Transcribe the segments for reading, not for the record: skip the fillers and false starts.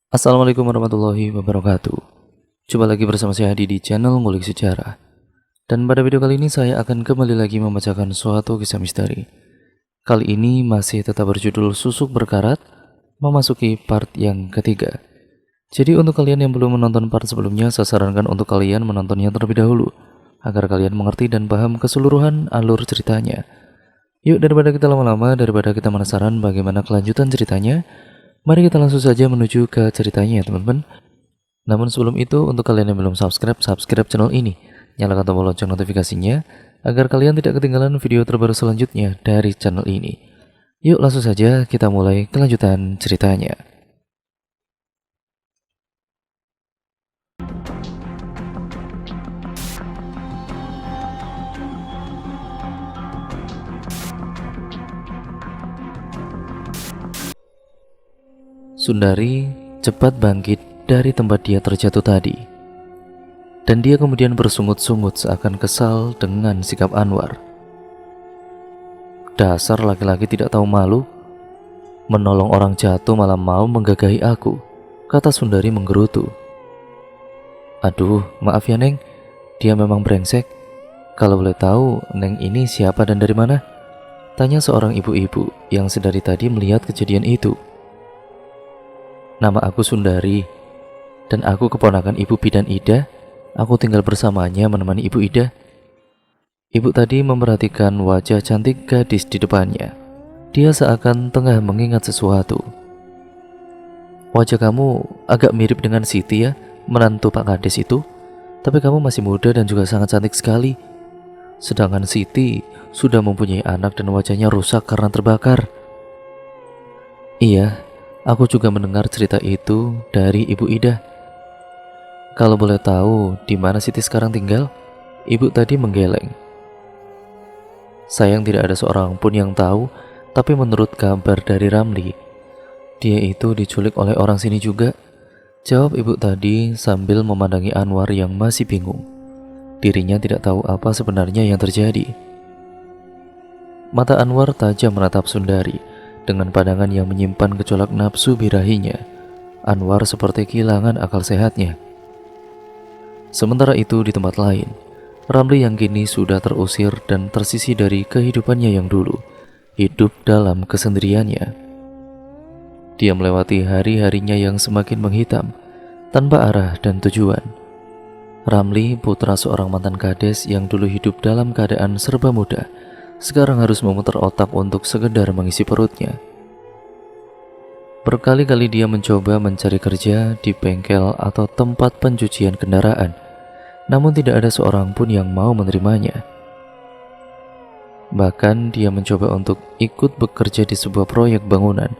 Assalamualaikum warahmatullahi wabarakatuh. Jumpa lagi bersama saya Hadi di channel Ngulik Sejarah. Dan pada video kali ini saya akan kembali lagi membacakan suatu kisah misteri. Kali ini masih tetap berjudul Susuk Berkarat, memasuki part yang ketiga. Jadi untuk kalian yang belum menonton part sebelumnya, saya sarankan untuk kalian menontonnya terlebih dahulu, agar kalian mengerti dan paham keseluruhan alur ceritanya. Yuk, daripada kita lama-lama, daripada kita penasaran bagaimana kelanjutan ceritanya, mari kita langsung saja menuju ke ceritanya ya teman-teman. Namun sebelum itu, untuk kalian yang belum subscribe channel ini. Nyalakan tombol lonceng notifikasinya, agar kalian tidak ketinggalan video terbaru selanjutnya dari channel ini. Yuk langsung saja kita mulai kelanjutan ceritanya. Sundari cepat bangkit dari tempat dia terjatuh tadi. Dan dia kemudian bersungut-sungut seakan kesal dengan sikap Anwar. Dasar laki-laki tidak tahu malu, menolong orang jatuh malah mau menggagahi aku, kata Sundari menggerutu. Aduh, maaf ya Neng, dia memang brengsek. Kalau boleh tahu, Neng ini siapa dan dari mana? Tanya seorang ibu-ibu yang sedari tadi melihat kejadian itu. Nama aku Sundari, dan aku keponakan Ibu Bidan Ida. Aku tinggal bersamanya menemani Ibu Ida. Ibu tadi memperhatikan wajah cantik gadis di depannya. Dia seakan tengah mengingat sesuatu. Wajah kamu agak mirip dengan Siti ya, menantu Pak Kades itu. Tapi kamu masih muda dan juga sangat cantik sekali. Sedangkan Siti sudah mempunyai anak dan wajahnya rusak karena terbakar. Iya, aku juga mendengar cerita itu dari Ibu Ida. Kalau boleh tahu di mana Siti sekarang tinggal? Ibu tadi menggeleng. Sayang tidak ada seorang pun yang tahu, tapi menurut kabar dari Ramli, dia itu diculik oleh orang sini juga. Jawab ibu tadi sambil memandangi Anwar yang masih bingung. Dirinya tidak tahu apa sebenarnya yang terjadi. Mata Anwar tajam menatap Sundari dengan pandangan yang menyimpan gejolak nafsu birahinya. Anwar seperti kehilangan akal sehatnya. Sementara itu di tempat lain, Ramli yang kini sudah terusir dan tersisih dari kehidupannya yang dulu, hidup dalam kesendiriannya. Dia melewati hari-harinya yang semakin menghitam, tanpa arah dan tujuan. Ramli, putra seorang mantan kades yang dulu hidup dalam keadaan serba muda, sekarang harus memutar otak untuk sekedar mengisi perutnya. Berkali-kali dia mencoba mencari kerja di bengkel atau tempat pencucian kendaraan, namun tidak ada seorang pun yang mau menerimanya. Bahkan dia mencoba untuk ikut bekerja di sebuah proyek bangunan.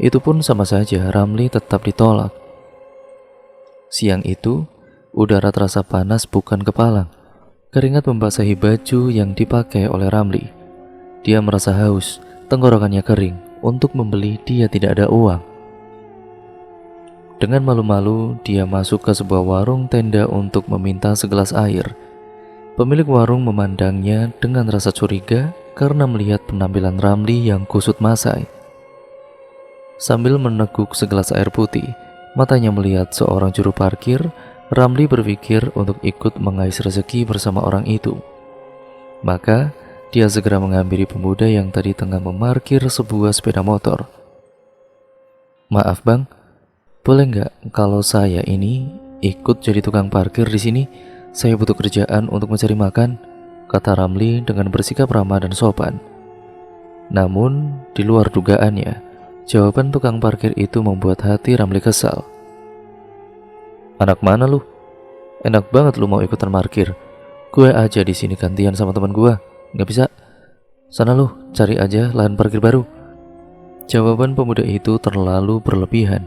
Itu pun sama saja, Ramli tetap ditolak. Siang itu, udara terasa panas bukan kepalang. Keringat membasahi baju yang dipakai oleh Ramli. Dia merasa haus, tenggorokannya kering. Untuk membeli dia tidak ada uang. Dengan malu-malu dia masuk ke sebuah warung tenda untuk meminta segelas air. Pemilik warung memandangnya dengan rasa curiga karena melihat penampilan Ramli yang kusut masai. Sambil meneguk segelas air putih, matanya melihat seorang juru parkir. Ramli berpikir untuk ikut mengais rezeki bersama orang itu. Maka dia segera menghampiri pemuda yang tadi tengah memarkir sebuah sepeda motor. Maaf bang, boleh nggak kalau saya ini ikut jadi tukang parkir di sini? Saya butuh kerjaan untuk mencari makan, kata Ramli dengan bersikap ramah dan sopan. Namun di luar dugaannya, jawaban tukang parkir itu membuat hati Ramli kesal. Anak mana lu? Enak banget lu mau ikutan parkir. Gue aja di sini gantian sama teman gue. Nggak bisa. Sana lu cari aja lahan parkir baru. Jawaban pemuda itu terlalu berlebihan.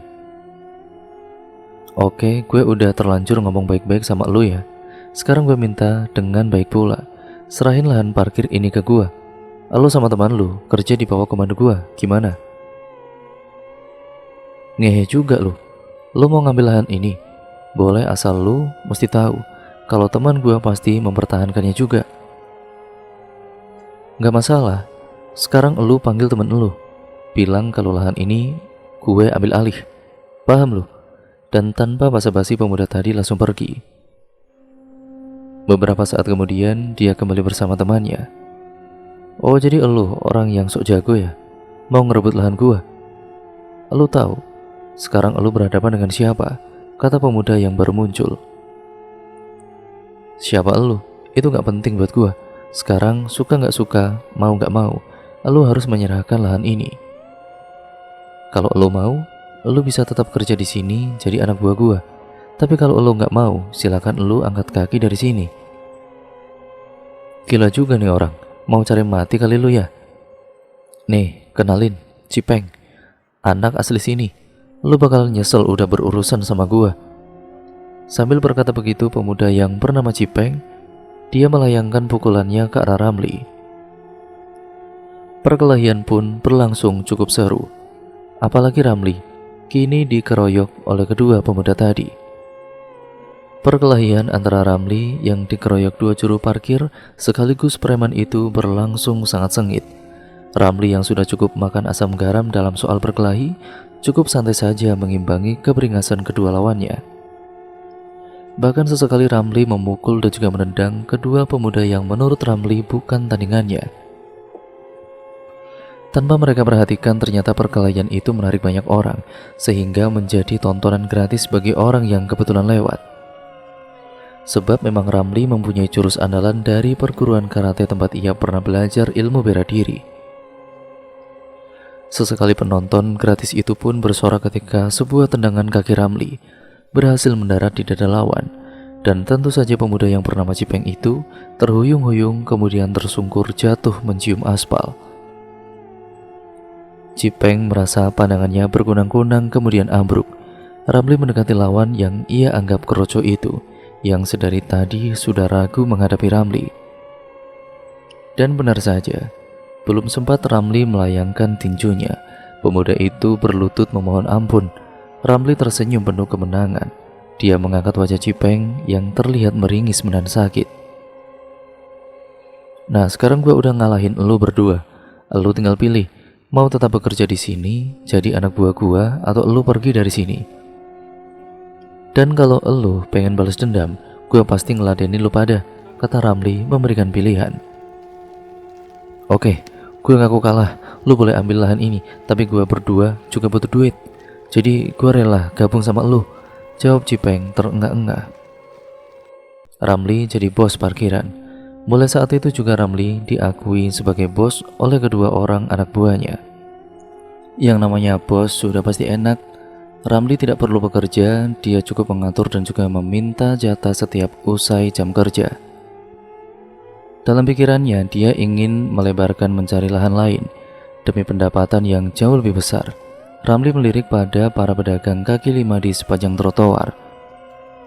Oke, gue udah terlanjur ngomong baik-baik sama lu ya. Sekarang gue minta dengan baik pula, serahin lahan parkir ini ke gue. Lu sama teman lu kerja di bawah komando gue, gimana? Ngehe juga lu. Lu mau ngambil lahan ini? Boleh asal lu mesti tahu kalau teman gue pasti mempertahankannya juga. Gak masalah, sekarang lu panggil temen lu. Bilang kalau lahan ini gue ambil alih. Paham lu? dan tanpa basa-basi pemuda tadi langsung pergi. Beberapa saat kemudian dia kembali bersama temannya. "Oh, jadi elu orang yang sok jago ya? Mau ngerebut lahan gua? Elu tahu sekarang elu berhadapan dengan siapa?" kata pemuda yang baru muncul. "Siapa elu? Itu gak penting buat gua. Sekarang suka gak suka, mau gak mau, elu harus menyerahkan lahan ini. Kalau elu mau, elu bisa tetap kerja di sini jadi anak buah gua. Tapi kalau elu gak mau, silakan elu angkat kaki dari sini." Gila juga nih orang, mau cari mati kali lu ya? "Nih, kenalin, Cipeng, anak asli sini. Lu bakal nyesel udah berurusan sama gua." Sambil berkata begitu, pemuda yang bernama Cipeng, dia melayangkan pukulannya ke arah Ramli. Perkelahian pun berlangsung cukup seru. Apalagi Ramli kini dikeroyok oleh kedua pemuda tadi. Perkelahian antara Ramli yang dikeroyok dua juru parkir sekaligus preman itu berlangsung sangat sengit. Ramli yang sudah cukup makan asam garam dalam soal berkelahi, cukup santai saja mengimbangi keberingasan kedua lawannya. Bahkan sesekali Ramli memukul dan juga menendang kedua pemuda yang menurut Ramli bukan tandingannya. Tanpa mereka perhatikan, ternyata perkelahian itu menarik banyak orang, sehingga menjadi tontonan gratis bagi orang yang kebetulan lewat. Sebab memang Ramli mempunyai jurus andalan dari perguruan karate tempat ia pernah belajar ilmu bela diri. Sesekali penonton gratis itu pun bersorak ketika sebuah tendangan kaki Ramli berhasil mendarat di dada lawan, dan tentu saja pemuda yang bernama Cipeng itu terhuyung-huyung kemudian tersungkur jatuh mencium aspal. Cipeng merasa pandangannya berkunang-kunang kemudian ambruk. Ramli mendekati lawan yang ia anggap keroco itu, yang sedari tadi sudah ragu menghadapi Ramli. Dan benar saja, belum sempat Ramli melayangkan tinjunya, pemuda itu berlutut memohon ampun. Ramli tersenyum penuh kemenangan. Dia mengangkat wajah Cipeng yang terlihat meringis menahan sakit. "Nah, sekarang gua udah ngalahin elu berdua. Elu tinggal pilih, mau tetap bekerja di sini, jadi anak buah gua, atau elu pergi dari sini. Dan kalau elu pengen balas dendam, gue pasti ngeladenin lu pada," kata Ramli memberikan pilihan. "Oke, gue ngaku kalah. Lu boleh ambil lahan ini, tapi gue berdua juga butuh duit. Jadi gue rela gabung sama lu," jawab Cipeng terengah-engah. Ramli jadi bos parkiran. Mulai saat itu juga Ramli diakui sebagai bos oleh kedua orang anak buahnya. Yang namanya bos sudah pasti enak. Ramli tidak perlu bekerja, dia cukup mengatur dan juga meminta jatah setiap usai jam kerja. Dalam pikirannya, dia ingin melebarkan mencari lahan lain demi pendapatan yang jauh lebih besar. Ramli melirik pada para pedagang kaki lima di sepanjang trotoar.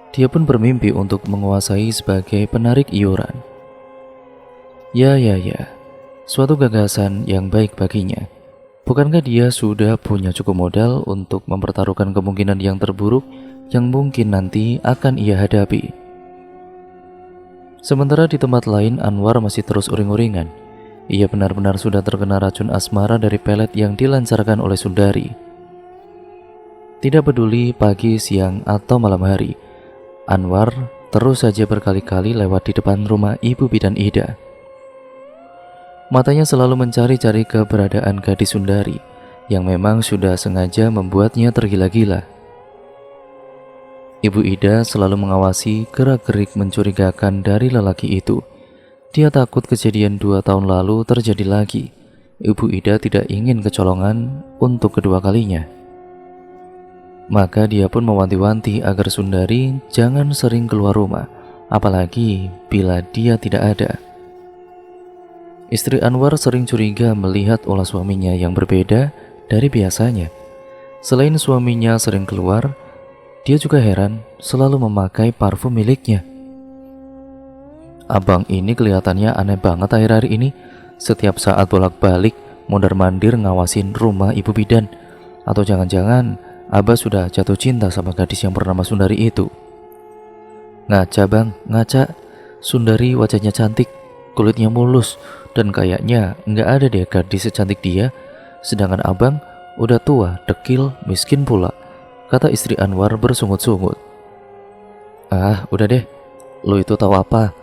Dia pun bermimpi untuk menguasai sebagai penarik iuran. Ya, suatu gagasan yang baik baginya. Bukankah dia sudah punya cukup modal untuk mempertaruhkan kemungkinan yang terburuk yang mungkin nanti akan ia hadapi? Sementara di tempat lain, Anwar masih terus uring-uringan. Ia benar-benar sudah terkena racun asmara dari pelet yang dilancarkan oleh Sundari. Tidak peduli pagi, siang, atau malam hari, Anwar terus saja berkali-kali lewat di depan rumah Ibu Bidan Ida. Matanya selalu mencari-cari keberadaan gadis Sundari yang memang sudah sengaja membuatnya tergila-gila. Ibu Ida selalu mengawasi gerak-gerik mencurigakan dari lelaki itu. Dia takut kejadian 2 tahun lalu terjadi lagi. Ibu Ida tidak ingin kecolongan untuk kedua kalinya. Maka dia pun mewanti-wanti agar Sundari jangan sering keluar rumah, apalagi bila dia tidak ada. Istri Anwar sering curiga melihat olah suaminya yang berbeda dari biasanya. Selain suaminya sering keluar, dia juga heran selalu memakai parfum miliknya. "Abang ini kelihatannya aneh banget akhir-akhir ini. Setiap saat bolak-balik mondar-mandir ngawasin rumah Ibu Bidan. Atau jangan-jangan Abah sudah jatuh cinta sama gadis yang bernama Sundari itu?" "Ngaca bang, ngaca. Sundari wajahnya cantik, kulitnya mulus, dan kayaknya nggak ada deh gadis secantik dia. Sedangkan abang udah tua, dekil, miskin pula," kata istri Anwar bersungut-sungut. Ah, udah deh, lu itu tahu apa?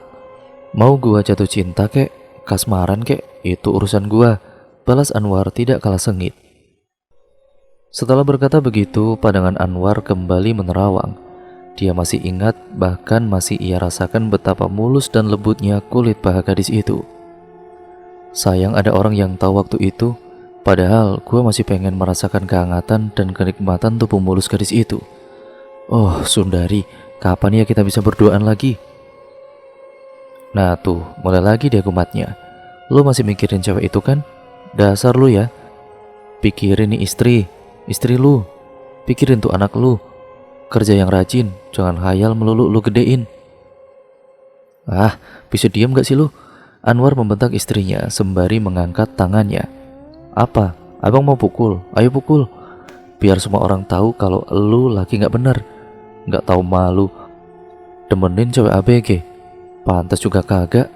Mau gua jatuh cinta kek, kasmaran kek, itu urusan gua, balas Anwar tidak kalah sengit. Setelah berkata begitu, pandangan Anwar kembali menerawang. Dia masih ingat, bahkan masih ia rasakan betapa mulus dan lembutnya kulit paha gadis itu. Sayang ada orang yang tahu waktu itu, padahal gua masih pengen merasakan kehangatan dan kenikmatan tubuh mulus gadis itu. Oh, Sundari, kapan ya kita bisa berduaan lagi? Nah tuh, mulai lagi dia kumatnya. Lu masih mikirin cewek itu kan? Dasar lu ya. Pikirin nih istri lu. Pikirin tuh anak lu. Kerja yang rajin, jangan khayal melulu lu gedein. Ah, bisa diam gak sih lu? Anwar membentak istrinya sembari mengangkat tangannya. Apa? Abang mau pukul? Ayo pukul. Biar semua orang tahu kalau lu lagi gak bener. Gak tahu malu, demenin cewek ABG. Pantas juga kagak.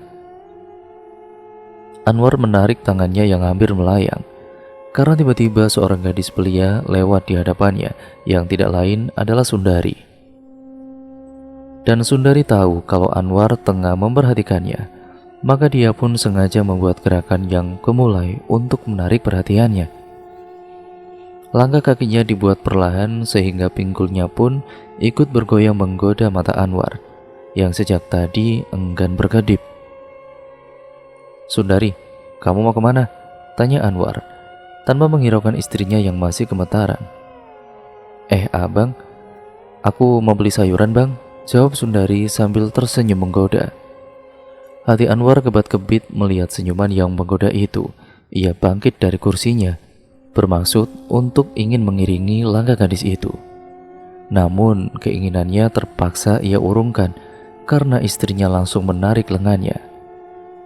Anwar menarik tangannya yang hampir melayang, karena tiba-tiba seorang gadis belia lewat di hadapannya, yang tidak lain adalah Sundari. Dan Sundari tahu kalau Anwar tengah memperhatikannya, maka dia pun sengaja membuat gerakan yang gemulai untuk menarik perhatiannya. Langkah kakinya dibuat perlahan sehingga pinggulnya pun ikut bergoyang menggoda mata Anwar yang sejak tadi enggan berkedip. Sundari, kamu mau kemana? Tanya Anwar tanpa menghiraukan istrinya yang masih gemetaran. Abang, aku mau beli sayuran bang, jawab Sundari sambil tersenyum menggoda. Hati Anwar kebat-kebit melihat senyuman yang menggoda itu. Ia bangkit dari kursinya, bermaksud untuk ingin mengiringi langkah gadis itu. Namun keinginannya terpaksa ia urungkan karena istrinya langsung menarik lengannya.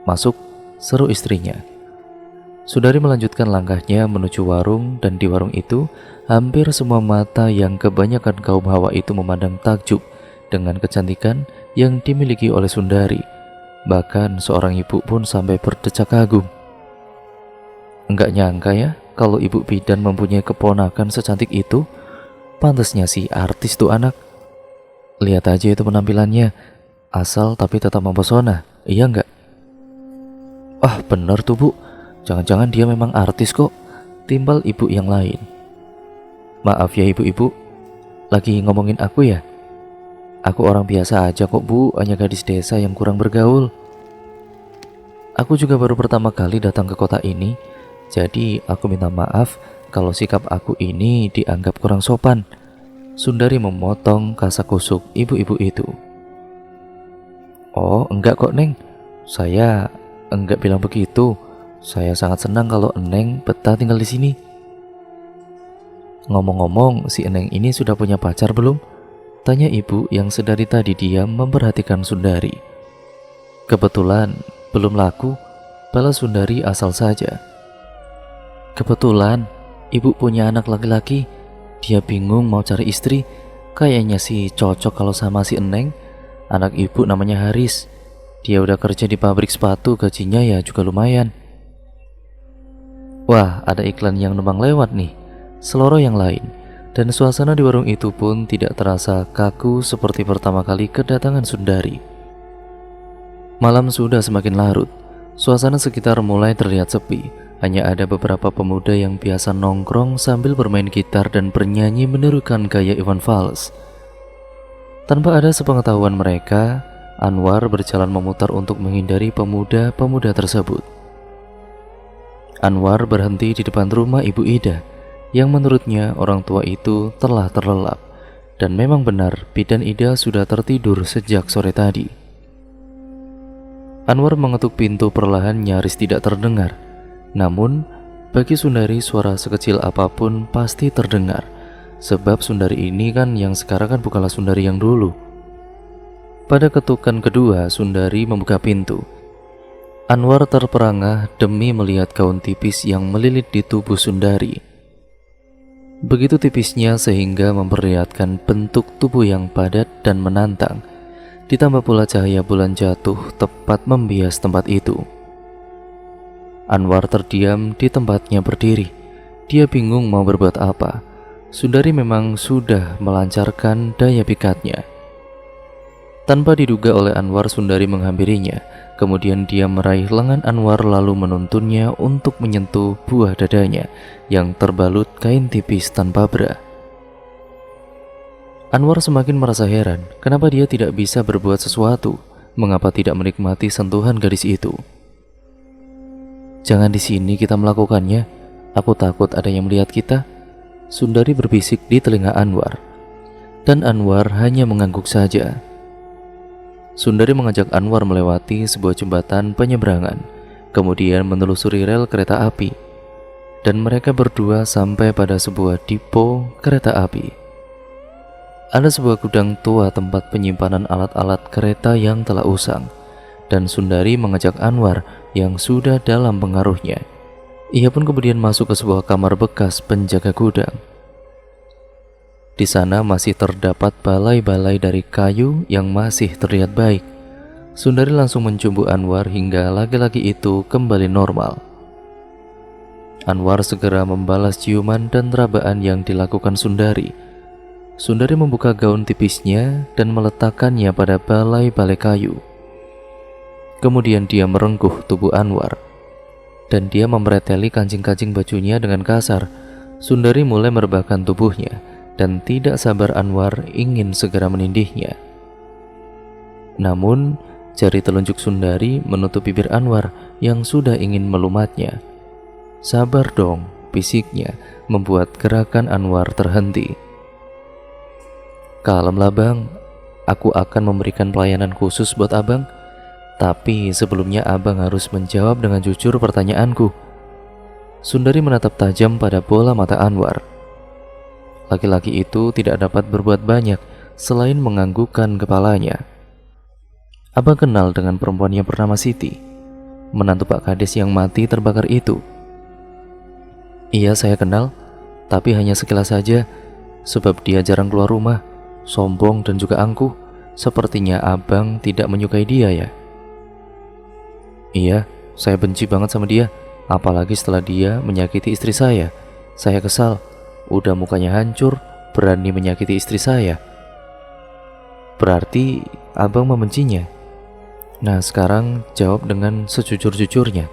Masuk, seru istrinya. Sundari melanjutkan langkahnya menuju warung, dan di warung itu hampir semua mata yang kebanyakan kaum hawa itu memandang takjub dengan kecantikan yang dimiliki oleh Sundari. Bahkan seorang ibu pun sampai berdecak kagum. Enggak nyangka ya kalau ibu bidan mempunyai keponakan secantik itu. Pantasnya sih artis tuh anak. Lihat aja itu penampilannya, asal tapi tetap mempesona, iya enggak? Ah bener tuh bu, jangan-jangan dia memang artis kok, timbal ibu yang lain. Maaf ya ibu-ibu, lagi ngomongin aku ya? Aku orang biasa aja kok bu, hanya gadis desa yang kurang bergaul. Aku juga baru pertama kali datang ke kota ini, jadi aku minta maaf kalau sikap aku ini dianggap kurang sopan. Sundari memotong kasakusuk ibu-ibu itu. Oh enggak kok Neng, saya enggak bilang begitu. Saya sangat senang kalau Neng betah tinggal di sini. Ngomong-ngomong, si Neng ini sudah punya pacar belum? Tanya ibu yang sedari tadi diam memperhatikan Sundari. Kebetulan belum laku, balas Sundari asal saja. Kebetulan ibu punya anak laki-laki. Dia bingung mau cari istri. Kayaknya sih cocok kalau sama si Eneng. Anak ibu namanya Haris. Dia udah kerja di pabrik sepatu, gajinya ya juga lumayan. Wah, ada iklan yang numpang lewat nih, seloro yang lain. Dan suasana di warung itu pun tidak terasa kaku seperti pertama kali kedatangan Sundari. Malam sudah semakin larut. Suasana sekitar mulai terlihat sepi. Hanya ada beberapa pemuda yang biasa nongkrong sambil bermain gitar dan bernyanyi menirukan gaya Iwan Fals. Tanpa ada sepengetahuan mereka, Anwar berjalan memutar untuk menghindari pemuda-pemuda tersebut. Anwar berhenti di depan rumah Ibu Ida, yang menurutnya orang tua itu telah terlelap. Dan memang benar, bidan Ida sudah tertidur sejak sore tadi. Anwar mengetuk pintu perlahan nyaris tidak terdengar. Namun, bagi Sundari suara sekecil apapun pasti terdengar. Sebab Sundari ini kan yang sekarang kan bukanlah Sundari yang dulu. Pada ketukan kedua, Sundari membuka pintu. Anwar terperangah demi melihat gaun tipis yang melilit di tubuh Sundari. Begitu tipisnya sehingga memperlihatkan bentuk tubuh yang padat dan menantang. Ditambah pula cahaya bulan jatuh tepat membias tempat itu. Anwar terdiam di tempatnya berdiri. Dia bingung mau berbuat apa. Sundari memang sudah melancarkan daya pikatnya. Tanpa diduga oleh Anwar, Sundari menghampirinya. Kemudian dia meraih lengan Anwar lalu menuntunnya untuk menyentuh buah dadanya yang terbalut kain tipis tanpa bra. Anwar semakin merasa heran, kenapa dia tidak bisa berbuat sesuatu, mengapa tidak menikmati sentuhan gadis itu. "Jangan di sini kita melakukannya, aku takut ada yang melihat kita," Sundari berbisik di telinga Anwar. Dan Anwar hanya mengangguk saja. Sundari mengajak Anwar melewati sebuah jembatan penyeberangan, kemudian menelusuri rel kereta api, dan mereka berdua sampai pada sebuah depo kereta api. Ada sebuah gudang tua tempat penyimpanan alat-alat kereta yang telah usang, dan Sundari mengajak Anwar yang sudah dalam pengaruhnya. Ia pun kemudian masuk ke sebuah kamar bekas penjaga gudang. Di sana masih terdapat balai-balai dari kayu yang masih terlihat baik. Sundari langsung mencumbu Anwar hingga laki-laki itu kembali normal. Anwar segera membalas ciuman dan rabaan yang dilakukan Sundari. Sundari membuka gaun tipisnya dan meletakkannya pada balai-balai kayu. Kemudian dia merengkuh tubuh Anwar, dan dia memreteli kancing-kancing bajunya dengan kasar. Sundari mulai merebahkan tubuhnya, dan tidak sabar Anwar ingin segera menindihnya. Namun, jari telunjuk Sundari menutup bibir Anwar yang sudah ingin melumatnya. "Sabar dong," bisiknya, membuat gerakan Anwar terhenti. "Kalemlah bang, aku akan memberikan pelayanan khusus buat abang. Tapi sebelumnya abang harus menjawab dengan jujur pertanyaanku." Sundari menatap tajam pada bola mata Anwar. Laki-laki itu tidak dapat berbuat banyak selain menganggukkan kepalanya. "Abang kenal dengan perempuan yang bernama Siti, menantu Pak Kades yang mati terbakar itu?" "Iya, saya kenal, tapi hanya sekilas saja, sebab dia jarang keluar rumah, sombong dan juga angkuh. Sepertinya abang tidak menyukai dia ya?" "Iya, saya benci banget sama dia, apalagi setelah dia menyakiti istri saya. Saya kesal, udah mukanya hancur, berani menyakiti istri saya." "Berarti abang membencinya? Nah sekarang jawab dengan sejujur-jujurnya.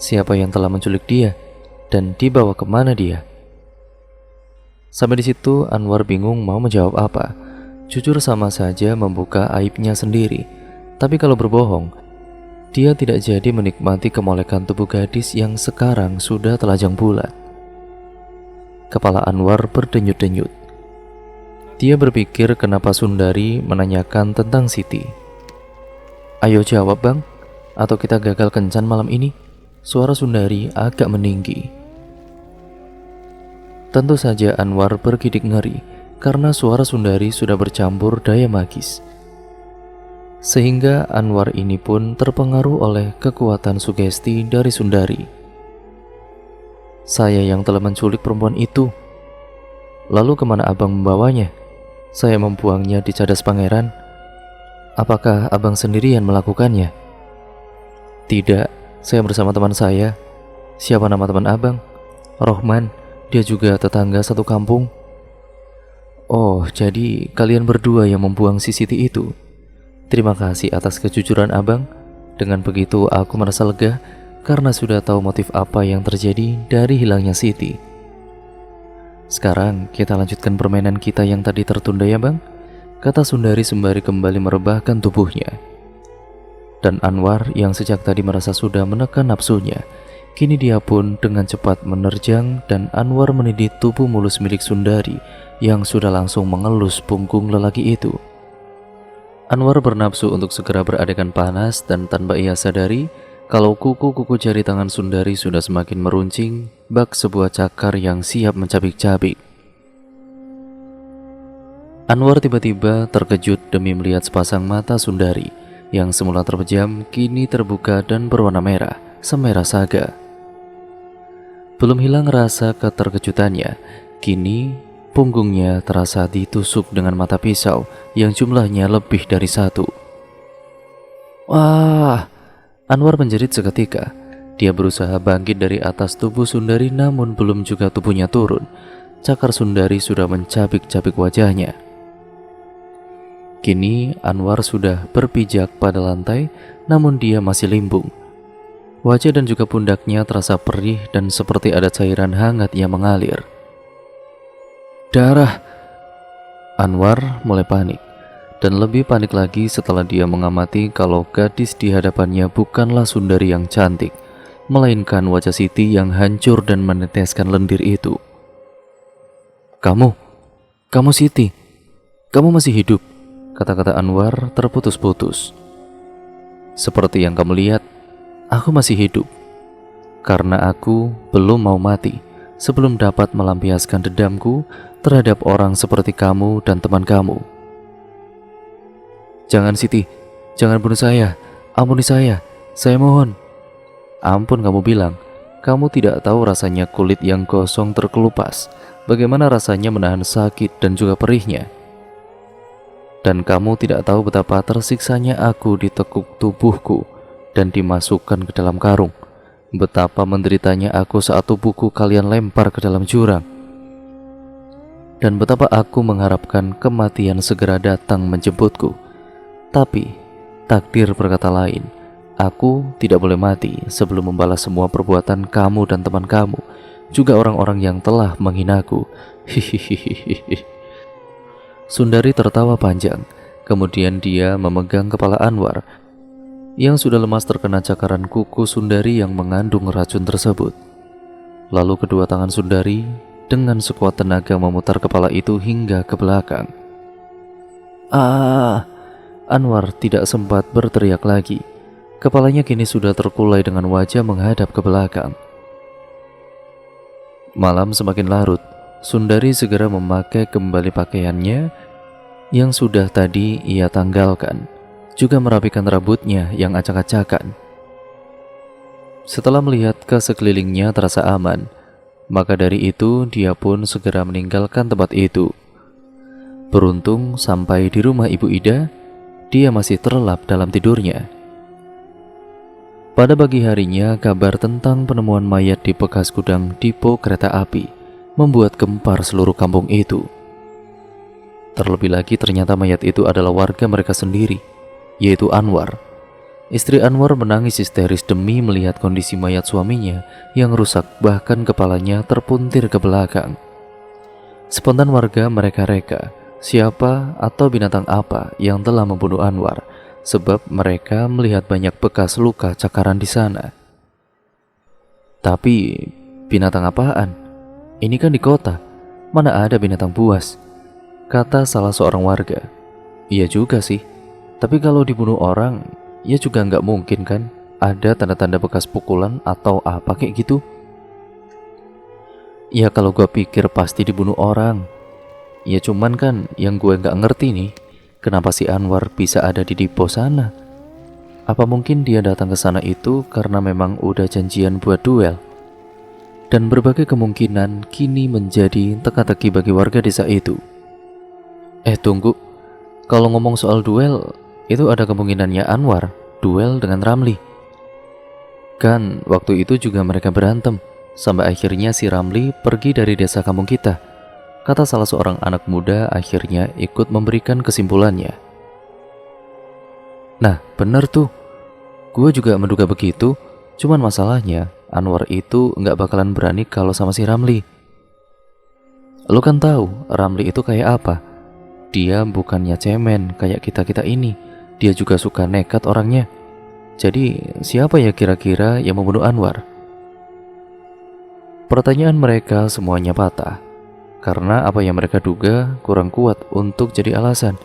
Siapa yang telah menculik dia? Dan dibawa kemana dia?" Sampai di situ Anwar bingung mau menjawab apa. Jujur sama saja membuka aibnya sendiri, tapi kalau berbohong, dia tidak jadi menikmati kemolekan tubuh gadis yang sekarang sudah telanjang bulat. Kepala Anwar berdenyut-denyut. Dia berpikir kenapa Sundari menanyakan tentang Siti. "Ayo jawab bang, atau kita gagal kencan malam ini." Suara Sundari agak meninggi. Tentu saja Anwar bergidik ngeri karena suara Sundari sudah bercampur daya magis. Sehingga Anwar ini pun terpengaruh oleh kekuatan sugesti dari Sundari. "Saya yang telah menculik perempuan itu." "Lalu kemana abang membawanya?" "Saya membuangnya di cadas pangeran." "Apakah abang sendirian melakukannya?" "Tidak, saya bersama teman saya." "Siapa nama teman abang?" "Rohman, dia juga tetangga satu kampung." "Oh, jadi kalian berdua yang membuang si Siti itu. Terima kasih atas kejujuran abang. Dengan begitu aku merasa lega karena sudah tahu motif apa yang terjadi dari hilangnya Siti. Sekarang kita lanjutkan permainan kita yang tadi tertunda ya bang," kata Sundari sembari kembali merebahkan tubuhnya. Dan Anwar yang sejak tadi merasa sudah menekan nafsunya, kini dia pun dengan cepat menerjang dan Anwar menindih tubuh mulus milik Sundari yang sudah langsung mengelus punggung lelaki itu. Anwar bernafsu untuk segera beradegan panas dan tanpa ia sadari kalau kuku-kuku jari tangan Sundari sudah semakin meruncing bak sebuah cakar yang siap mencabik-cabik. Anwar tiba-tiba terkejut demi melihat sepasang mata Sundari yang semula terpejam kini terbuka dan berwarna merah, semerah saga. Belum hilang rasa keterkejutannya, kini punggungnya terasa ditusuk dengan mata pisau yang jumlahnya lebih dari satu. "Wah!" Anwar menjerit seketika. Dia berusaha bangkit dari atas tubuh Sundari namun belum juga tubuhnya turun. cakar Sundari sudah mencabik-cabik wajahnya. Kini Anwar sudah berpijak pada lantai, namun dia masih limbung. Wajah dan juga pundaknya terasa perih dan seperti ada cairan hangat yang mengalir. Darah! Anwar mulai panik, dan lebih panik lagi setelah dia mengamati kalau gadis di hadapannya bukanlah Sundari yang cantik, melainkan wajah Siti yang hancur dan meneteskan lendir itu. Kamu Siti, kamu masih hidup, kata-kata Anwar terputus-putus. Seperti yang kamu lihat, aku masih hidup, karena aku belum mau mati sebelum dapat melampiaskan dendamku terhadap orang seperti kamu dan teman kamu. Jangan Siti, jangan bunuh saya, ampuni saya mohon. Ampun, kamu bilang, kamu tidak tahu rasanya kulit yang gosong terkelupas, bagaimana rasanya menahan sakit dan juga perihnya. Dan kamu tidak tahu betapa tersiksanya aku ditekuk tubuhku dan dimasukkan ke dalam karung, betapa menderitanya aku saat tubuhku kalian lempar ke dalam jurang, dan betapa aku mengharapkan kematian segera datang menjemputku. Tapi takdir berkata lain. Aku tidak boleh mati sebelum membalas semua perbuatan kamu dan teman kamu, juga orang-orang yang telah menghinaku. Hihihihi. Sundari tertawa panjang. Kemudian dia memegang kepala Anwar yang sudah lemas terkena cakaran kuku Sundari yang mengandung racun tersebut. Lalu kedua tangan Sundari dengan sekuat tenaga memutar kepala itu hingga ke belakang. Anwar tidak sempat berteriak lagi. Kepalanya kini sudah terkulai dengan wajah menghadap ke belakang. Malam semakin larut. Sundari segera memakai kembali pakaiannya yang sudah tadi ia tanggalkan, juga merapikan rambutnya yang acak-acakan. Setelah melihat ke sekelilingnya terasa aman, maka dari itu dia pun segera meninggalkan tempat itu. Beruntung sampai di rumah Ibu Ida, dia masih terlelap dalam tidurnya. Pada pagi harinya, kabar tentang penemuan mayat di bekas gudang dipo kereta api membuat gempar seluruh kampung itu. Terlebih lagi ternyata mayat itu adalah warga mereka sendiri, yaitu Anwar. Istri Anwar menangis histeris demi melihat kondisi mayat suaminya yang rusak, bahkan kepalanya terpuntir ke belakang. Spontan warga mereka reka siapa atau binatang apa yang telah membunuh Anwar, sebab mereka melihat banyak bekas luka cakaran di sana. Tapi binatang apaan? Ini kan di kota, mana ada binatang buas, kata salah seorang warga. Iya juga sih, tapi kalau dibunuh orang, ya juga nggak mungkin kan ada tanda-tanda bekas pukulan atau apa kayak gitu. Ya kalau gue pikir pasti dibunuh orang. Ya cuman kan yang gue nggak ngerti nih, kenapa si Anwar bisa ada di depo sana? Apa mungkin dia datang ke sana itu karena memang udah janjian buat duel? Dan berbagai kemungkinan kini menjadi teka-teki bagi warga desa itu. Tunggu, kalau ngomong soal duel, itu ada kemungkinannya Anwar duel dengan Ramli. Kan waktu itu juga mereka berantem, sampai akhirnya si Ramli pergi dari desa kampung kita, kata salah seorang anak muda akhirnya ikut memberikan kesimpulannya. Nah bener tuh, gue juga menduga begitu, cuman masalahnya Anwar itu nggak bakalan berani kalau sama si Ramli. Lo kan tahu Ramli itu kayak apa? Dia bukannya cemen kayak kita-kita ini, dia juga suka nekat orangnya. Jadi siapa ya kira-kira yang membunuh Anwar? Pertanyaan mereka semuanya patah, karena apa yang mereka duga kurang kuat untuk jadi alasan.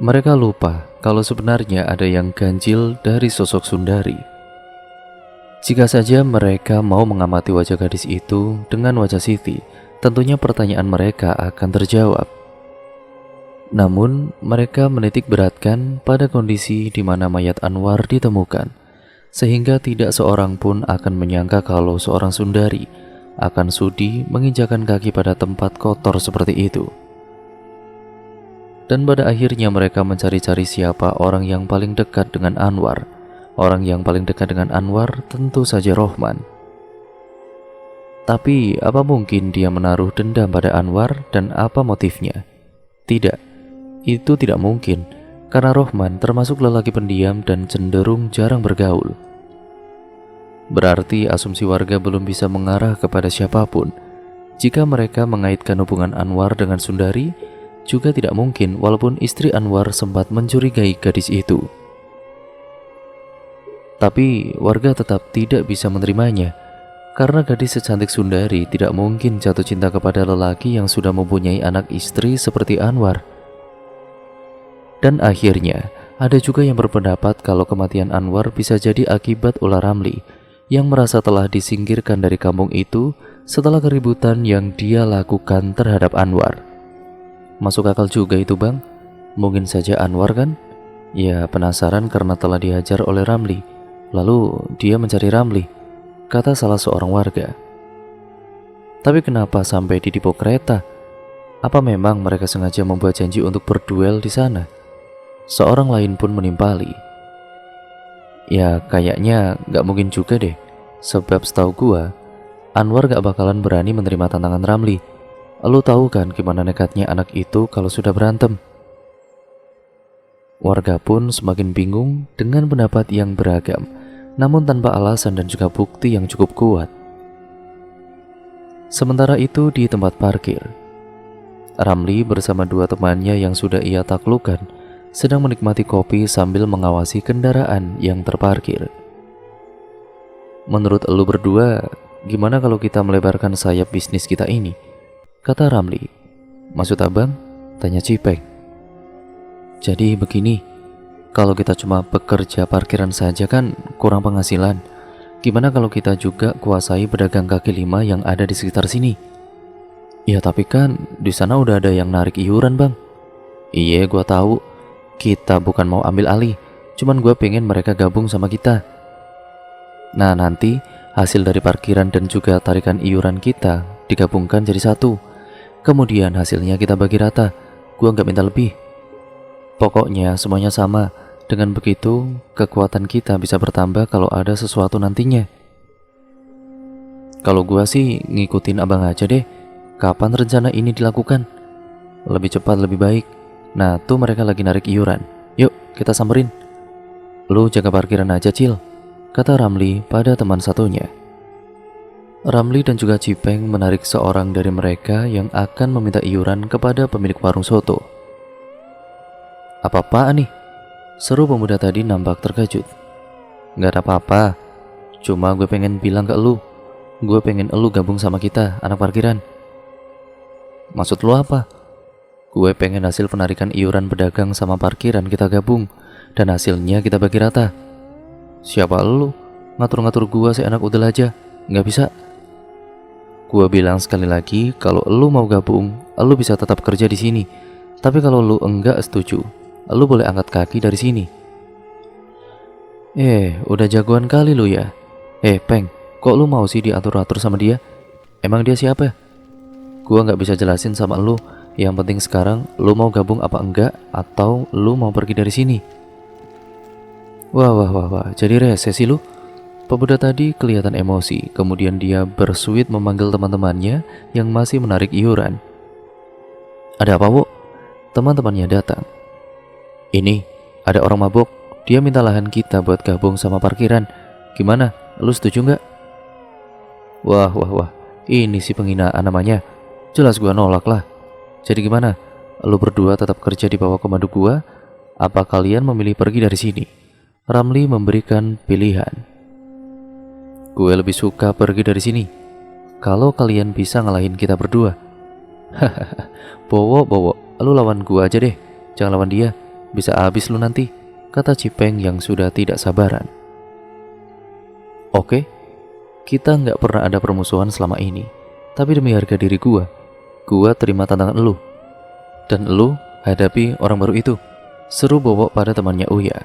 Mereka lupa kalau sebenarnya ada yang ganjil dari sosok Sundari. Jika saja mereka mau mengamati wajah gadis itu dengan wajah Siti, tentunya pertanyaan mereka akan terjawab. Namun mereka menitik beratkan pada kondisi di mana mayat Anwar ditemukan, sehingga tidak seorang pun akan menyangka kalau seorang Sundari akan sudi menginjakan kaki pada tempat kotor seperti itu. Dan pada akhirnya mereka mencari-cari siapa orang yang paling dekat dengan Anwar. Orang yang paling dekat dengan Anwar tentu saja Rohman. Tapi apa mungkin dia menaruh dendam pada Anwar dan apa motifnya? Tidak, itu tidak mungkin karena Rohman termasuk lelaki pendiam dan cenderung jarang bergaul. Berarti asumsi warga belum bisa mengarah kepada siapapun. Jika mereka mengaitkan hubungan Anwar dengan Sundari, juga tidak mungkin walaupun istri Anwar sempat mencurigai gadis itu. Tapi warga tetap tidak bisa menerimanya, karena gadis secantik Sundari tidak mungkin jatuh cinta kepada lelaki yang sudah mempunyai anak istri seperti Anwar. Dan akhirnya, ada juga yang berpendapat kalau kematian Anwar bisa jadi akibat ulah Ramli, yang merasa telah disingkirkan dari kampung itu setelah keributan yang dia lakukan terhadap Anwar. Masuk akal juga itu bang, mungkin saja Anwar kan? Ya penasaran karena telah dihajar oleh Ramli, lalu dia mencari Ramli, kata salah seorang warga. Tapi kenapa sampai di depo kereta? Apa memang mereka sengaja membuat janji untuk berduel di sana? Seorang lain pun menimpali. Ya kayaknya gak mungkin juga deh, sebab setahu gua Anwar gak bakalan berani menerima tantangan Ramli. Lu tahu kan gimana nekatnya anak itu kalau sudah berantem. Warga pun semakin bingung dengan pendapat yang beragam, namun tanpa alasan dan juga bukti yang cukup kuat. Sementara itu di tempat parkir, Ramli bersama dua temannya yang sudah ia taklukkan sedang menikmati kopi sambil mengawasi kendaraan yang terparkir. Menurut elu berdua, gimana kalau kita melebarkan sayap bisnis kita ini? Kata Ramli. Maksud abang? Tanya Cipeng. Jadi begini, kalau kita cuma pekerja parkiran saja kan kurang penghasilan. Gimana kalau kita juga kuasai pedagang kaki lima yang ada di sekitar sini? Ya tapi kan di sana udah ada yang narik iuran bang. Iya gua tahu, kita bukan mau ambil alih, cuman gua pengen mereka gabung sama kita. Nah nanti hasil dari parkiran dan juga tarikan iuran kita digabungkan jadi satu. Kemudian hasilnya kita bagi rata, gua nggak minta lebih. Pokoknya semuanya sama. Dengan begitu, kekuatan kita bisa bertambah kalau ada sesuatu nantinya. Kalau gua sih ngikutin abang aja deh. Kapan rencana ini dilakukan? Lebih cepat lebih baik. Nah tuh mereka lagi narik iuran. Yuk kita samperin. Lu jaga parkiran aja Cil, kata Ramli pada teman satunya. Ramli dan juga Cipeng menarik seorang dari mereka yang akan meminta iuran kepada pemilik warung soto. Apa-apaan nih? Seru pemuda tadi nampak terkejut. Gak ada apa-apa, cuma gue pengen bilang ke elu, gue pengen elu gabung sama kita, anak parkiran. Maksud lu apa? Gue pengen hasil penarikan iuran pedagang sama parkiran kita gabung, dan hasilnya kita bagi rata. Siapa elu? Ngatur-ngatur gue seenak udel aja, gak bisa. Gua bilang sekali lagi, kalau lu mau gabung, lu bisa tetap kerja di sini. Tapi kalau lu enggak setuju, lu boleh angkat kaki dari sini. Udah jagoan kali lu ya. Peng, kok lu mau sih diatur-atur sama dia? Emang dia siapa? Gua nggak bisa jelasin sama lu. Yang penting sekarang, lu mau gabung apa enggak, atau lu mau pergi dari sini. Wah, jadi rese sih lu. Pemuda tadi kelihatan emosi, kemudian dia bersuit memanggil teman-temannya yang masih menarik iuran. Ada apa, Bu? Teman-temannya datang. Ini, ada orang mabuk, dia minta lahan kita buat gabung sama parkiran. Gimana, lu setuju nggak? Wah, ini si penghinaan namanya. Jelas gua nolak lah. Jadi gimana, lu berdua tetap kerja di bawah komando gua? Apa kalian memilih pergi dari sini? Ramli memberikan pilihan. Gue lebih suka pergi dari sini. Kalau kalian bisa ngalahin kita berdua. Hahaha, Bowo, lu lawan gue aja deh. Jangan lawan dia, bisa habis lu nanti, kata Cipeng yang sudah tidak sabaran. Oke, kita nggak pernah ada permusuhan selama ini. Tapi demi harga diri gue terima tantangan lu. Dan lu hadapi orang baru itu, seru Bowo pada temannya Uya,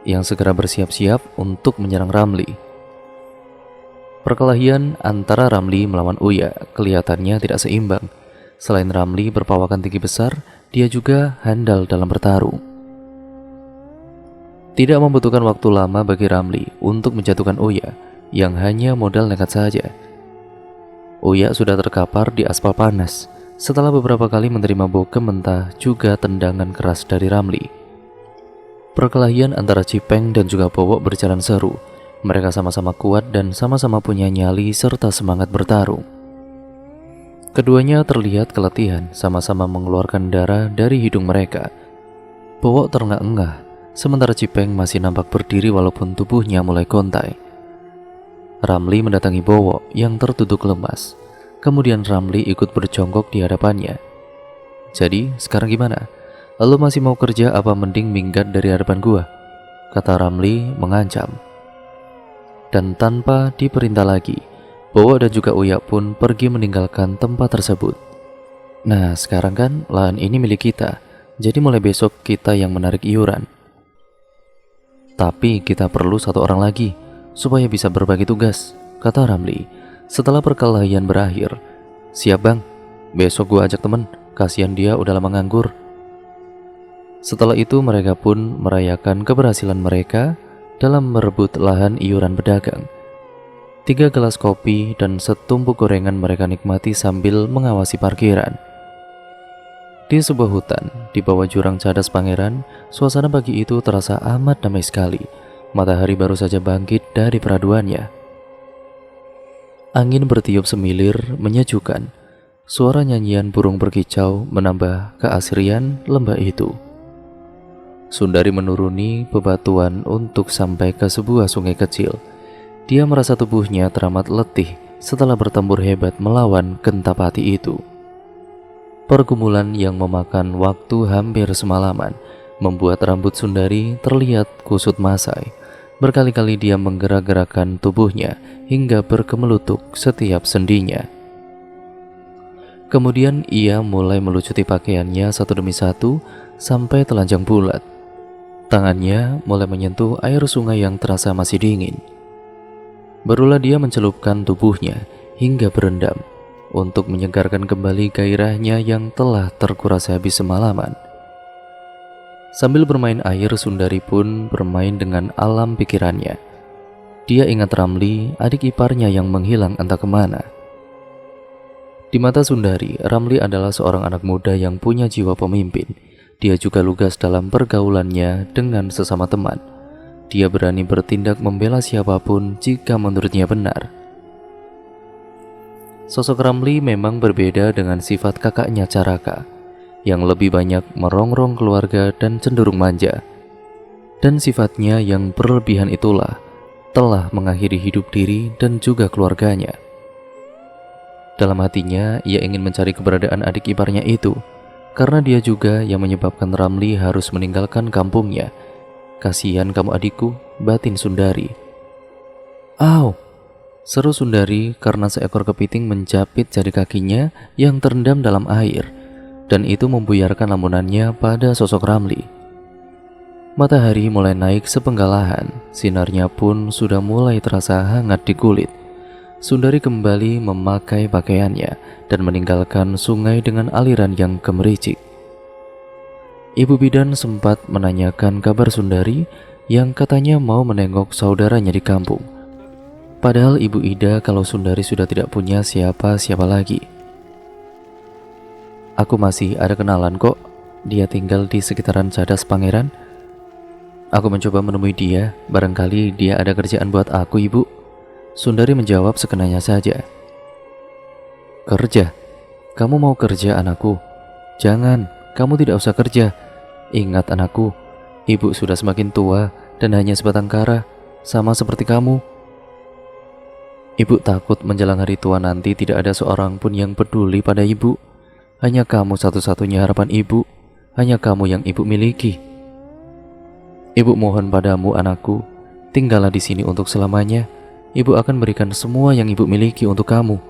yang segera bersiap-siap untuk menyerang Ramli. Perkelahian antara Ramli melawan Uya kelihatannya tidak seimbang. Selain Ramli berpawakan tinggi besar, dia juga handal dalam bertarung. Tidak membutuhkan waktu lama bagi Ramli untuk menjatuhkan Uya yang hanya modal nekat saja. Uya sudah terkapar di aspal panas setelah beberapa kali menerima bokem mentah juga tendangan keras dari Ramli. Perkelahian antara Cipeng dan juga Bowo berjalan seru. Mereka sama-sama kuat dan sama-sama punya nyali serta semangat bertarung. Keduanya terlihat keletihan, sama-sama mengeluarkan darah dari hidung mereka. Bowo terengah-engah, sementara Cipeng masih nampak berdiri walaupun tubuhnya mulai gontai. Ramli mendatangi Bowo yang tertunduk lemas. Kemudian Ramli ikut berjongkok di hadapannya. "Jadi, sekarang gimana? Lo masih mau kerja apa mending minggat dari hadapan gua?" kata Ramli mengancam. Dan tanpa diperintah lagi, Bowo dan juga Uya pun pergi meninggalkan tempat tersebut. "Nah, sekarang kan lahan ini milik kita, jadi mulai besok kita yang menarik iuran. Tapi kita perlu satu orang lagi, supaya bisa berbagi tugas," kata Ramli. Setelah perkelahian berakhir, "Siap bang, besok gua ajak temen, kasihan dia udah lama nganggur." Setelah itu mereka pun merayakan keberhasilan mereka dalam merebut lahan iuran pedagang. 3 gelas kopi dan setumpuk gorengan mereka nikmati sambil mengawasi parkiran. Di sebuah hutan, di bawah jurang cadas Pangeran, suasana pagi itu terasa amat damai sekali. Matahari baru saja bangkit dari peraduannya. Angin bertiup semilir, menyejukkan. Suara nyanyian burung berkicau menambah keasrian lembah itu. Sundari menuruni bebatuan untuk sampai ke sebuah sungai kecil. Dia merasa tubuhnya teramat letih setelah bertempur hebat melawan Gentapati itu. Pergumulan yang memakan waktu hampir semalaman membuat rambut Sundari terlihat kusut masai. Berkali-kali dia menggerak-gerakkan tubuhnya hingga berkemelutuk setiap sendinya. Kemudian ia mulai melucuti pakaiannya satu demi satu sampai telanjang bulat. Tangannya mulai menyentuh air sungai yang terasa masih dingin. Barulah dia mencelupkan tubuhnya hingga berendam untuk menyegarkan kembali gairahnya yang telah terkuras habis semalaman. Sambil bermain air, Sundari pun bermain dengan alam pikirannya. Dia ingat Ramli, adik iparnya yang menghilang entah kemana. Di mata Sundari, Ramli adalah seorang anak muda yang punya jiwa pemimpin. Dia juga lugas dalam pergaulannya dengan sesama teman. Dia berani bertindak membela siapapun jika menurutnya benar. Sosok Ramli memang berbeda dengan sifat kakaknya Caraka, yang lebih banyak merongrong keluarga dan cenderung manja. Dan sifatnya yang berlebihan itulah telah mengakhiri hidup diri dan juga keluarganya. Dalam hatinya, ia ingin mencari keberadaan adik iparnya itu, karena dia juga yang menyebabkan Ramli harus meninggalkan kampungnya. "Kasihan kamu adikku," batin Sundari. "Au!" seru Sundari karena seekor kepiting menjapit jari kakinya yang terendam dalam air, dan itu membuyarkan lamunannya pada sosok Ramli. Matahari mulai naik sepenggal lahan, sinarnya pun sudah mulai terasa hangat di kulit. Sundari kembali memakai pakaiannya dan meninggalkan sungai dengan aliran yang gemericik. Ibu bidan sempat menanyakan kabar Sundari yang katanya mau menengok saudaranya di kampung. Padahal Ibu Ida kalau Sundari sudah tidak punya siapa-siapa lagi. "Aku masih ada kenalan kok, dia tinggal di sekitaran Cadas Pangeran. Aku mencoba menemui dia, barangkali dia ada kerjaan buat aku, Ibu." Sundari menjawab sekenanya saja. "Kerja? Kamu mau kerja, anakku? Jangan, kamu tidak usah kerja. Ingat anakku, ibu sudah semakin tua dan hanya sebatang kara, sama seperti kamu. Ibu takut menjelang hari tua nanti tidak ada seorang pun yang peduli pada ibu. Hanya kamu satu-satunya harapan ibu, hanya kamu yang ibu miliki. Ibu mohon padamu anakku, tinggallah di sini untuk selamanya. Ibu akan berikan semua yang ibu miliki untuk kamu.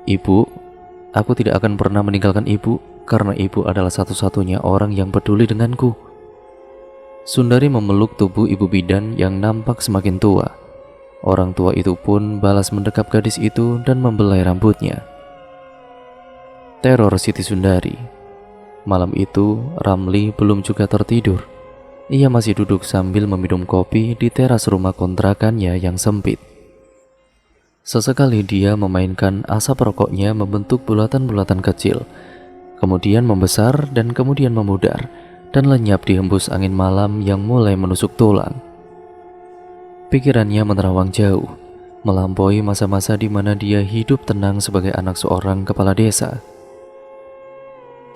Ibu, aku tidak akan pernah meninggalkan ibu, karena ibu adalah satu-satunya orang yang peduli denganku." Sundari memeluk tubuh ibu bidan yang nampak semakin tua. Orang tua itu pun balas mendekap gadis itu dan membelai rambutnya. Teror Siti Sundari. Malam itu, Ramli belum juga tertidur. Ia masih duduk sambil meminum kopi di teras rumah kontrakannya yang sempit. Sesekali dia memainkan asap rokoknya membentuk bulatan-bulatan kecil, kemudian membesar dan kemudian memudar, dan lenyap dihembus angin malam yang mulai menusuk tulang. Pikirannya menerawang jauh, melampaui masa-masa di mana dia hidup tenang sebagai anak seorang kepala desa.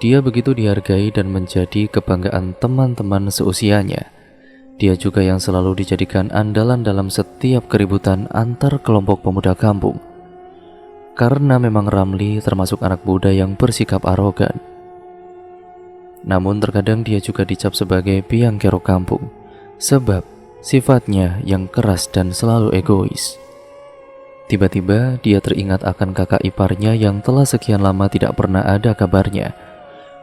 Dia begitu dihargai dan menjadi kebanggaan teman-teman seusianya. Dia juga yang selalu dijadikan andalan dalam setiap keributan antar kelompok pemuda kampung. Karena memang Ramli termasuk anak muda yang bersikap arogan. Namun terkadang dia juga dicap sebagai biang kerok kampung, sebab sifatnya yang keras dan selalu egois. Tiba-tiba dia teringat akan kakak iparnya yang telah sekian lama tidak pernah ada kabarnya.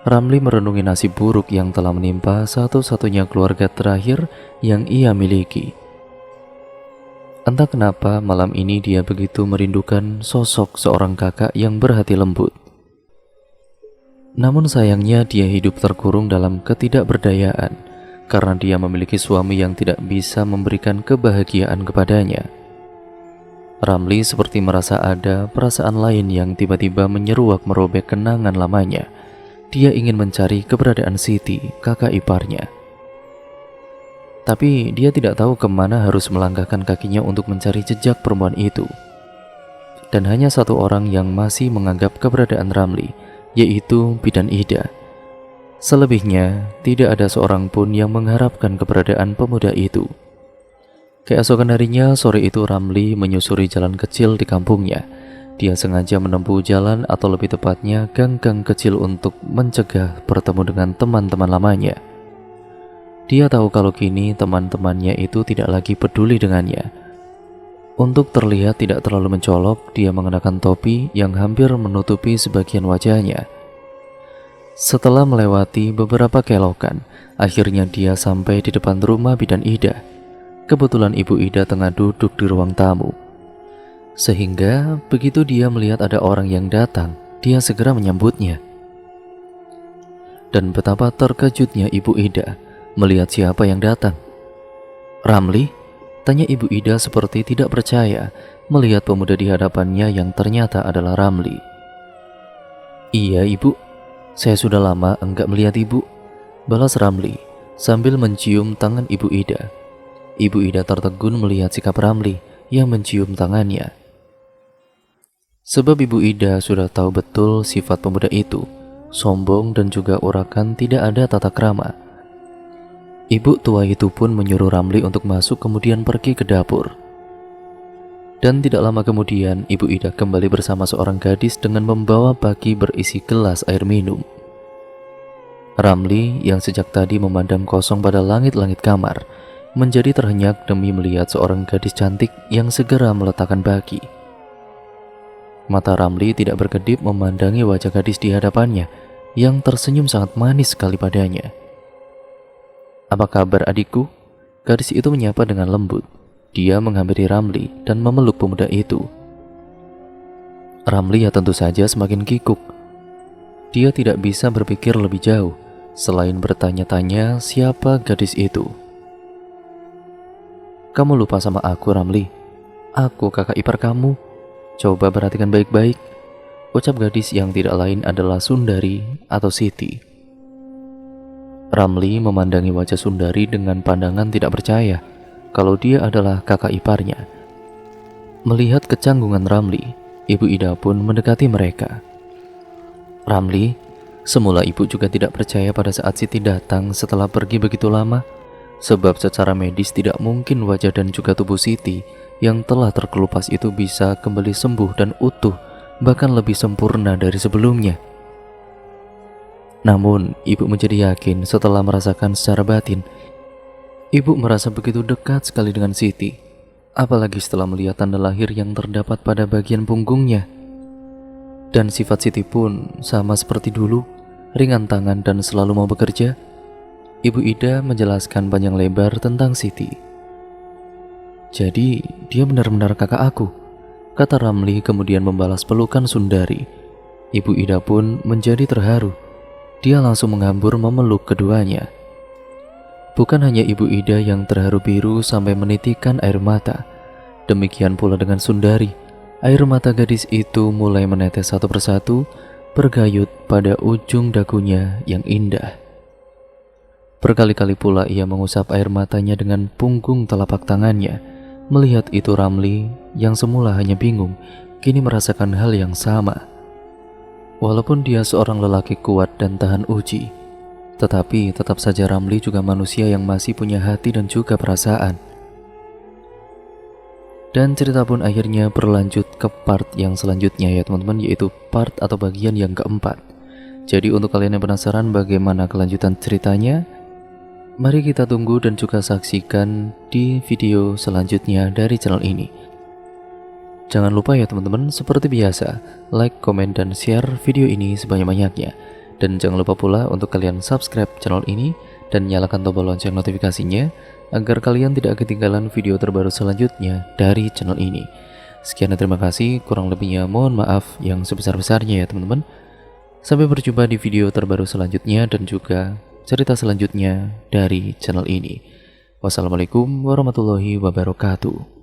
Ramli merenungi nasib buruk yang telah menimpa satu-satunya keluarga terakhir yang ia miliki. Entah kenapa malam ini dia begitu merindukan sosok seorang kakak yang berhati lembut. Namun sayangnya dia hidup terkurung dalam ketidakberdayaan karena dia memiliki suami yang tidak bisa memberikan kebahagiaan kepadanya. Ramli seperti merasa ada perasaan lain yang tiba-tiba menyeruak merobek kenangan lamanya. Dia ingin mencari keberadaan Siti, kakak iparnya. Tapi dia tidak tahu kemana harus melangkahkan kakinya untuk mencari jejak perempuan itu. Dan hanya satu orang yang masih menganggap keberadaan Ramli, yaitu Bidan Ida. Selebihnya, tidak ada seorang pun yang mengharapkan keberadaan pemuda itu. Keesokan harinya, sore itu Ramli menyusuri jalan kecil di kampungnya. Dia sengaja menempuh jalan atau lebih tepatnya gang-gang kecil untuk mencegah bertemu dengan teman-teman lamanya. Dia tahu kalau kini teman-temannya itu tidak lagi peduli dengannya. Untuk terlihat tidak terlalu mencolok, dia mengenakan topi yang hampir menutupi sebagian wajahnya. Setelah melewati beberapa kelokan, akhirnya dia sampai di depan rumah Bidan Ida. Kebetulan Ibu Ida tengah duduk di ruang tamu. Sehingga begitu dia melihat ada orang yang datang, dia segera menyambutnya. Dan betapa terkejutnya Ibu Ida melihat siapa yang datang. "Ramli?" tanya Ibu Ida seperti tidak percaya melihat pemuda di hadapannya yang ternyata adalah Ramli. "Iya Ibu, saya sudah lama enggak melihat Ibu," balas Ramli sambil mencium tangan Ibu Ida. Ibu Ida tertegun melihat sikap Ramli yang mencium tangannya. Sebab Ibu Ida sudah tahu betul sifat pemuda itu, sombong dan juga urakan tidak ada tata krama. Ibu tua itu pun menyuruh Ramli untuk masuk kemudian pergi ke dapur. Dan tidak lama kemudian Ibu Ida kembali bersama seorang gadis dengan membawa baki berisi gelas air minum. Ramli yang sejak tadi memandang kosong pada langit-langit kamar, menjadi terhenyak demi melihat seorang gadis cantik yang segera meletakkan baki. Mata Ramli tidak berkedip memandangi wajah gadis di hadapannya yang tersenyum sangat manis sekali padanya. "Apa kabar adikku?" Gadis itu menyapa dengan lembut. Dia menghampiri Ramli dan memeluk pemuda itu. Ramli ya tentu saja semakin kikuk. Dia tidak bisa berpikir lebih jauh selain bertanya-tanya siapa gadis itu. "Kamu lupa sama aku, Ramli. Aku kakak ipar kamu. Coba perhatikan baik-baik," ucap gadis yang tidak lain adalah Sundari atau Siti. Ramli memandangi wajah Sundari dengan pandangan tidak percaya kalau dia adalah kakak iparnya. Melihat kecanggungan Ramli, Ibu Ida pun mendekati mereka. "Ramli, semula ibu juga tidak percaya pada saat Siti datang setelah pergi begitu lama, sebab secara medis tidak mungkin wajah dan juga tubuh Siti yang telah terkelupas itu bisa kembali sembuh dan utuh, bahkan lebih sempurna dari sebelumnya. Namun, ibu menjadi yakin setelah merasakan secara batin. Ibu merasa begitu dekat sekali dengan Siti, apalagi setelah melihat tanda lahir yang terdapat pada bagian punggungnya. Dan sifat Siti pun sama seperti dulu, ringan tangan dan selalu mau bekerja." Ibu Ida menjelaskan panjang lebar tentang Siti. "Jadi dia benar-benar kakak aku," kata Ramli kemudian membalas pelukan Sundari. Ibu Ida pun menjadi terharu. Dia langsung menghambur memeluk keduanya. Bukan hanya Ibu Ida yang terharu biru sampai menitikkan air mata. Demikian pula dengan Sundari. Air mata gadis itu mulai menetes satu persatu, bergayut pada ujung dagunya yang indah. Berkali-kali pula ia mengusap air matanya dengan punggung telapak tangannya. Melihat itu Ramli yang semula hanya bingung, kini merasakan hal yang sama. Walaupun dia seorang lelaki kuat dan tahan uji, tetapi tetap saja Ramli juga manusia yang masih punya hati dan juga perasaan. Dan cerita pun akhirnya berlanjut ke part yang selanjutnya ya teman-teman, yaitu part atau bagian yang keempat. Jadi untuk kalian yang penasaran bagaimana kelanjutan ceritanya, mari kita tunggu dan juga saksikan di video selanjutnya dari channel ini. Jangan lupa ya teman-teman, seperti biasa, like, komen, dan share video ini sebanyak-banyaknya. Dan jangan lupa pula untuk kalian subscribe channel ini dan nyalakan tombol lonceng notifikasinya agar kalian tidak ketinggalan video terbaru selanjutnya dari channel ini. Sekian dan terima kasih, kurang lebihnya mohon maaf yang sebesar-besarnya ya teman-teman. Sampai berjumpa di video terbaru selanjutnya dan juga cerita selanjutnya dari channel ini. Wassalamualaikum warahmatullahi wabarakatuh.